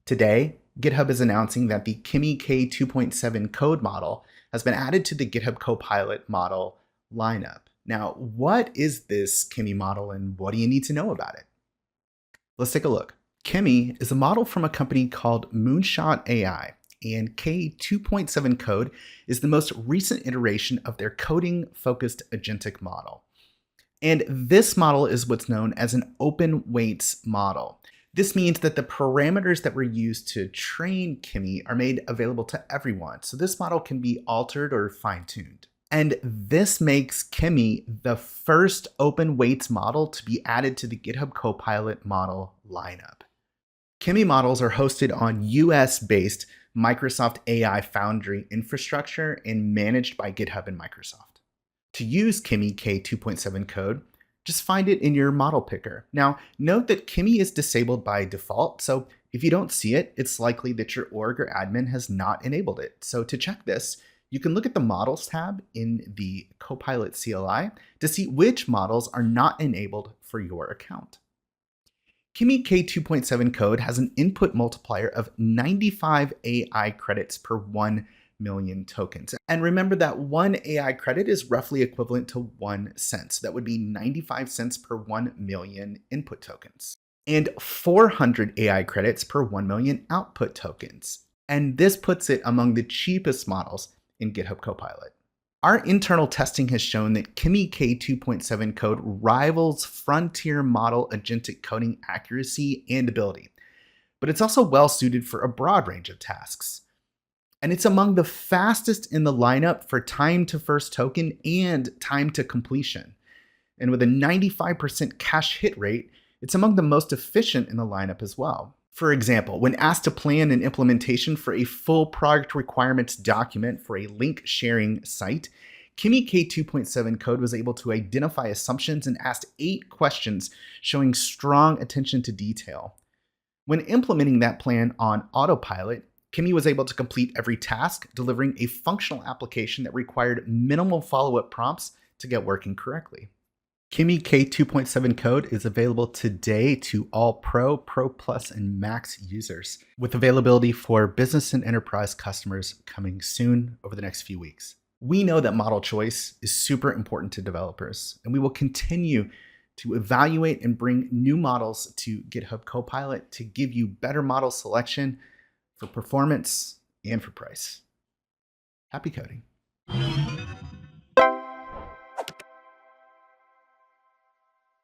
Today, GitHub is announcing that the Kimi K2.7 Code model has been added to the GitHub Copilot model lineup. Now, what is this Kimi model and what do you need to know about it? Let's take a look. Kimi is a model from a company called Moonshot AI, and K2.7 Code is the most recent iteration of their coding-focused agentic model. And this model is what's known as an open weights model. This means that the parameters that were used to train Kimi are made available to everyone. So this model can be altered or fine-tuned. And this makes Kimi the first open weights model to be added to the GitHub Copilot model lineup. Kimi models are hosted on US-based Microsoft AI Foundry infrastructure and managed by GitHub and Microsoft. To use Kimi K2.7 Code, just find it in your model picker. Now, note that Kimi is disabled by default, so if you don't see it, it's likely that your org or admin has not enabled it. So to check this, you can look at the Models tab in the Copilot CLI to see which models are not enabled for your account. Kimi K2.7 Code has an input multiplier of 95 AI credits per 1 million tokens. And remember that 1 AI credit is roughly equivalent to 1 cent. So that would be 95 cents per 1 million input tokens. And 400 AI credits per 1 million output tokens. And this puts it among the cheapest models in GitHub Copilot. Our internal testing has shown that Kimi K2.7 Code rivals frontier model agentic coding accuracy and ability, but it's also well suited for a broad range of tasks. And it's among the fastest in the lineup for time to first token and time to completion. And with a 95% cache hit rate, it's among the most efficient in the lineup as well. For example, when asked to plan an implementation for a full product requirements document for a link sharing site, Kimi K2.7 Code was able to identify assumptions and asked 8 questions showing strong attention to detail. When implementing that plan on autopilot, Kimi was able to complete every task, delivering a functional application that required minimal follow-up prompts to get working correctly. Kimi K2.7 Code is available today to all Pro, Pro Plus, and Max users, with availability for business and enterprise customers coming soon over the next few weeks. We know that model choice is super important to developers, and we will continue to evaluate and bring new models to GitHub Copilot to give you better model selection for performance and for price. Happy coding.